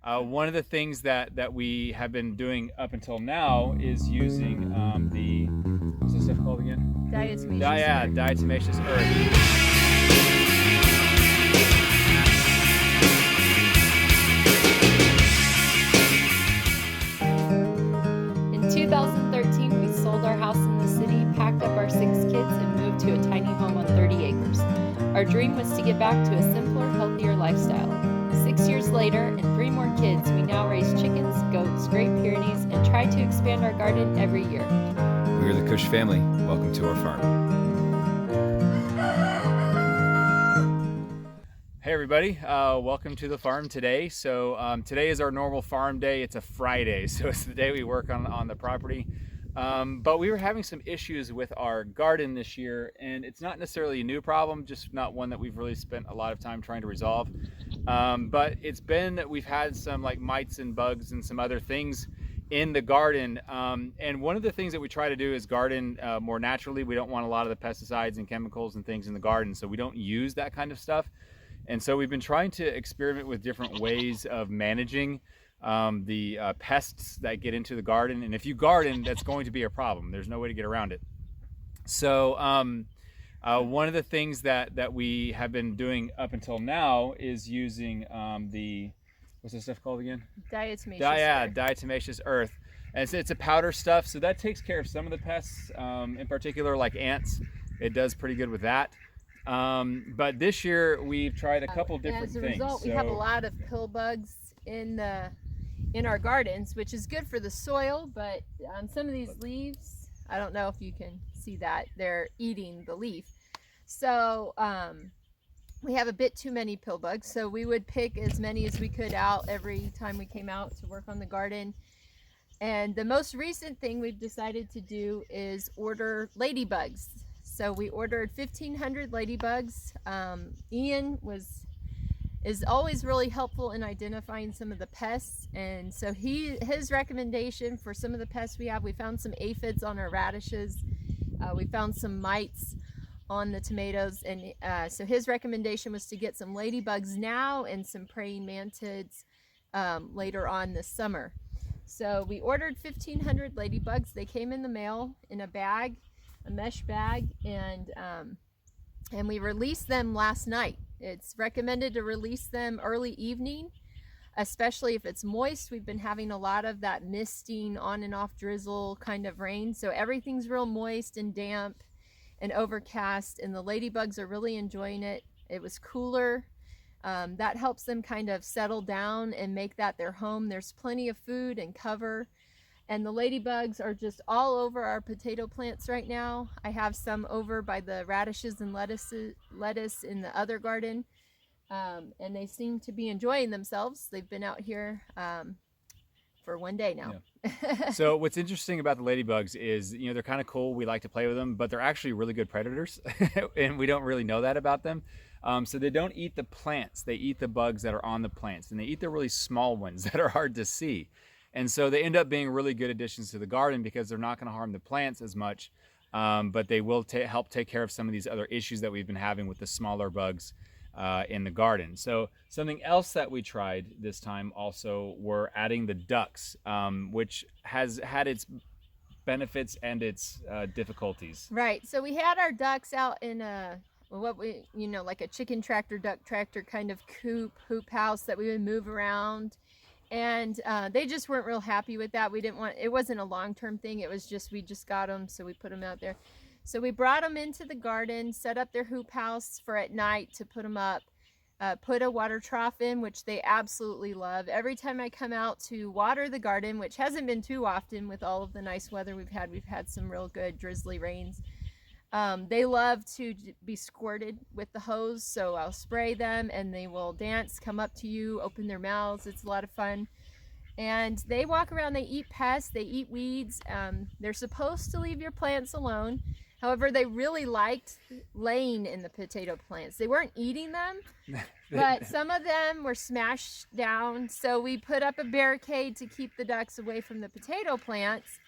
One of the things that we have been doing up until now is using what's this stuff called again? Diatomaceous earth. In 2013, we sold our house in the city, packed up our 6 kids, and moved to a tiny home on 30 acres. Our dream was to get back to a simpler, healthier lifestyle. 6 years later, and 3 more kids, we now raise chickens, goats, Great Pyrenees, and try to expand our garden every year. We're the Cush family. Welcome to our farm. Hey everybody, welcome to the farm today. So today is our normal farm day. It's a Friday, so it's the day we work on the property. But we were having some issues with our garden this year, and it's not necessarily a new problem, just not one that we've really spent a lot of time trying to resolve. But it's been that we've had some like mites and bugs and some other things in the garden. And one of the things that we try to do is garden more naturally. We don't want a lot of the pesticides and chemicals and things in the garden, so we don't use that kind of stuff. And so we've been trying to experiment with different ways of managing the pests that get into the garden. And if you garden, that's going to be a problem. There's no way to get around it. So one of the things that we have been doing up until now is using what's this stuff called again? Diatomaceous earth. And it's a powder stuff, so that takes care of some of the pests, in particular like ants. It does pretty good with that. But this year we've tried a couple different things. As a result, we have a lot of pill bugs in our gardens, which is good for the soil, but on some of these leaves, I don't know if you can see that, they're eating the leaf. So we have a bit too many pill bugs, so we would pick as many as we could out every time we came out to work on the garden. And the most recent thing we've decided to do is order ladybugs. So we ordered 1,500 ladybugs. Ian is always really helpful in identifying some of the pests, and so his recommendation for some of the pests we found some aphids on our radishes. We found some mites on the tomatoes, and so his recommendation was to get some ladybugs now and some praying mantids later on this summer. So we ordered 1,500 ladybugs. They came in the mail in a bag, a mesh bag, and we released them last night. It's recommended to release them early evening, especially if it's moist. We've been having a lot of that misting on and off drizzle kind of rain, so everything's real moist and damp and overcast, and the ladybugs are really enjoying it. It was cooler. That helps them kind of settle down and make that their home. There's plenty of food and cover. And the ladybugs are just all over our potato plants right now. I have some over by the radishes and lettuce in the other garden. And they seem to be enjoying themselves. They've been out here for one day now. Yeah. So what's interesting about the ladybugs is, they're kind of cool. We like to play with them, but they're actually really good predators. And we don't really know that about them. So they don't eat the plants. They eat the bugs that are on the plants. And they eat the really small ones that are hard to see. And so they end up being really good additions to the garden because they're not going to harm the plants as much, but they will help take care of some of these other issues that we've been having with the smaller bugs in the garden. So something else that we tried this time also were adding the ducks, which has had its benefits and its difficulties. Right. So we had our ducks out in like a chicken tractor, duck tractor kind of hoop house that we would move around. And they just weren't real happy with that. It wasn't a long-term thing. It was just, we just got them, so we put them out there. So we brought them into the garden, set up their hoop house for at night to put them up, put a water trough in, which they absolutely love. Every time I come out to water the garden, which hasn't been too often with all of the nice weather we've had some real good drizzly rains. They love to be squirted with the hose, so I'll spray them and they will dance, come up to you, open their mouths. It's a lot of fun. And they walk around, they eat pests, they eat weeds. They're supposed to leave your plants alone. However, they really liked laying in the potato plants. They weren't eating them, but some of them were smashed down. So we put up a barricade to keep the ducks away from the potato plants.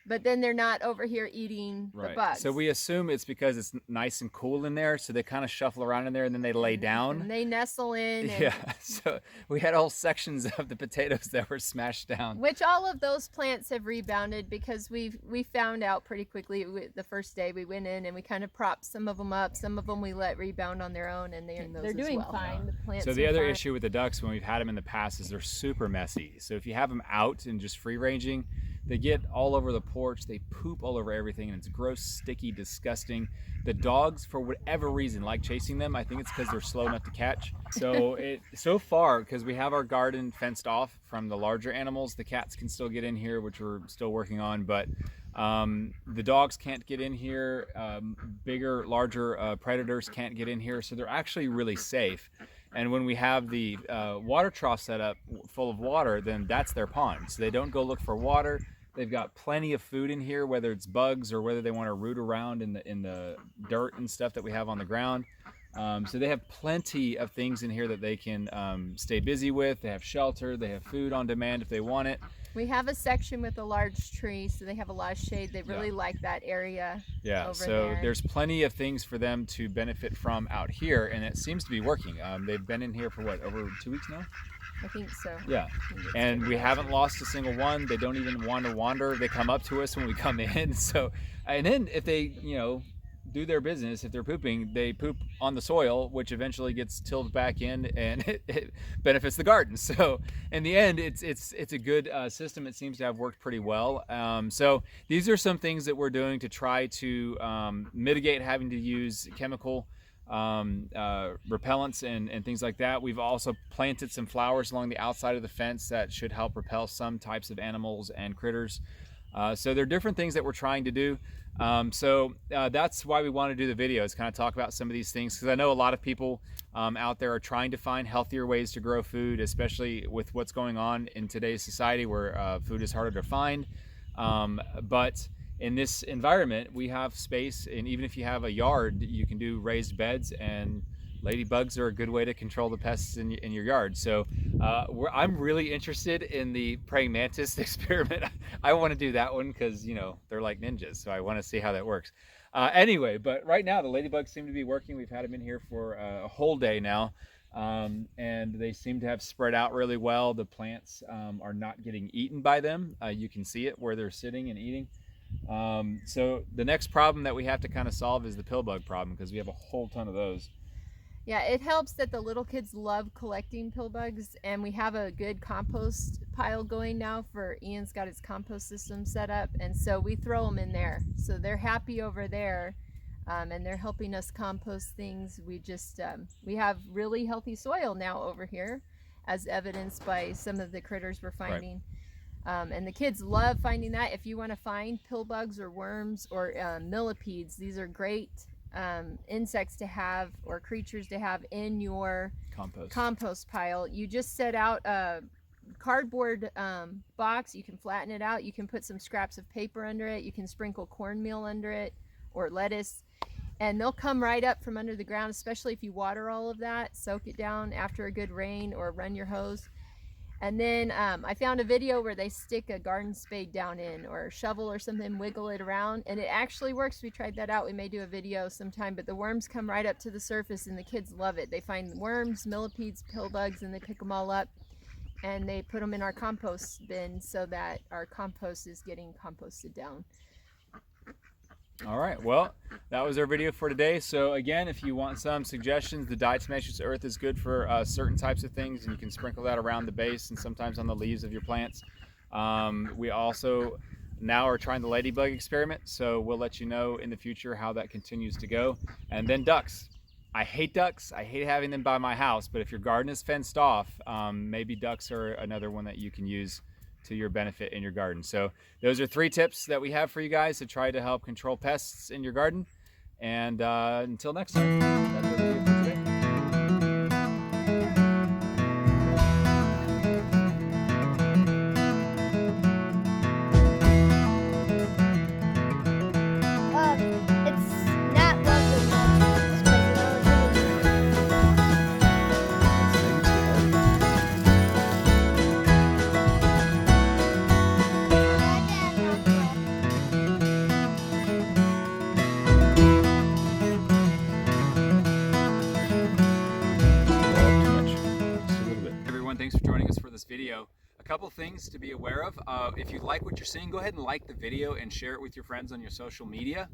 but then they're not over here eating the bugs. So we assume it's because it's nice and cool in there, so they kind of shuffle around in there and then they lay down. And they nestle in. And yeah, so we had whole sections of the potatoes that were smashed down. Which all of those plants have rebounded because we found out pretty quickly the first day we went in and we kind of propped some of them up. Some of them we let rebound on their own, and they're doing fine. The plants so the are other fine. issue with the ducks when we've had them in the past is they're super messy. So if you have them out and just free ranging, they get all over the porch, they poop all over everything, and it's gross, sticky, disgusting. The dogs, for whatever reason, like chasing them. I think it's because they're slow enough to catch. So so far, because we have our garden fenced off from the larger animals, the cats can still get in here, which we're still working on, but the dogs can't get in here. Bigger, larger predators can't get in here, so they're actually really safe. And when we have the water trough set up full of water, then that's their pond. So they don't go look for water. They've got plenty of food in here, whether it's bugs or whether they want to root around in the dirt and stuff that we have on the ground. So they have plenty of things in here that they can stay busy with. They have shelter. They have food on demand if they want it. We have a section with a large tree, so they have a lot of shade. They really like that area. Yeah, over so there. There's plenty of things for them to benefit from out here, and it seems to be working. They've been in here for what, over 2 weeks now? I think so. Yeah, and we haven't lost a single one. They don't even want to wander. They come up to us when we come in. So, and then if they, do their business, if they're pooping, they poop on the soil, which eventually gets tilled back in, and it benefits the garden. So in the end, it's a good system. It seems to have worked pretty well. So these are some things that we're doing to try to mitigate having to use chemical repellents and things like that. We've also planted some flowers along the outside of the fence that should help repel some types of animals and critters. So there are different things that we're trying to do. That's why we want to do the video, is kind of talk about some of these things, because I know a lot of people out there are trying to find healthier ways to grow food, especially with what's going on in today's society where food is harder to find. But in this environment, we have space, and even if you have a yard, you can do raised beds, and ladybugs are a good way to control the pests in your yard. So I'm really interested in the praying mantis experiment. I want to do that one because, they're like ninjas, so I want to see how that works. Anyway, but right now the ladybugs seem to be working. We've had them in here for a whole day now, and they seem to have spread out really well. The plants are not getting eaten by them. You can see it where they're sitting and eating. So the next problem that we have to kind of solve is the pill bug problem, because we have a whole ton of those. Yeah, it helps that the little kids love collecting pill bugs, and we have a good compost pile going now for Ian's got his compost system set up, and so we throw them in there. So they're happy over there, and they're helping us compost things. We just, we have really healthy soil now over here, as evidenced by some of the critters we're finding. Right. And the kids love finding that. If you want to find pill bugs or worms or millipedes, these are great insects to have, or creatures to have in your compost pile. You just set out a cardboard box. You can flatten it out. You can put some scraps of paper under it. You can sprinkle cornmeal under it, or lettuce, and they'll come right up from under the ground, especially if you water all of that. Soak it down after a good rain, or run your hose. And then I found a video where they stick a garden spade down in, or a shovel or something, wiggle it around, and it actually works. We tried that out. We may do a video sometime, but the worms come right up to the surface, and the kids love it. They find worms, millipedes, pill bugs, and they pick them all up, and they put them in our compost bin so that our compost is getting composted down. All right, well, that was our video for today. So again, if you want some suggestions, the diatomaceous earth is good for certain types of things, and you can sprinkle that around the base and sometimes on the leaves of your plants. We also now are trying the ladybug experiment, so we'll let you know in the future how that continues to go. And then ducks. I hate ducks. I hate having them by my house, but if your garden is fenced off, maybe ducks are another one that you can use to your benefit in your garden. So those are 3 tips that we have for you guys to try to help control pests in your garden. And until next time, that's our video for today. It's not lovely much because video. A couple things to be aware of. If you like what you're seeing, go ahead and like the video and share it with your friends on your social media.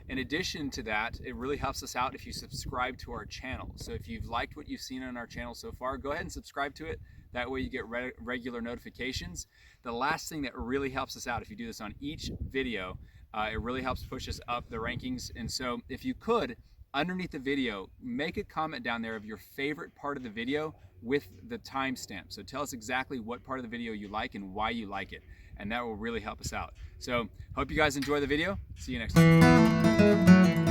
In addition to that, it really helps us out if you subscribe to our channel. So if you've liked what you've seen on our channel so far, go ahead and subscribe to it. That way you get regular notifications. The last thing that really helps us out, if you do this on each video, it really helps push us up the rankings. And so if you could, underneath the video, make a comment down there of your favorite part of the video with the timestamp. So tell us exactly what part of the video you like and why you like it. And that will really help us out. So hope you guys enjoy the video. See you next time.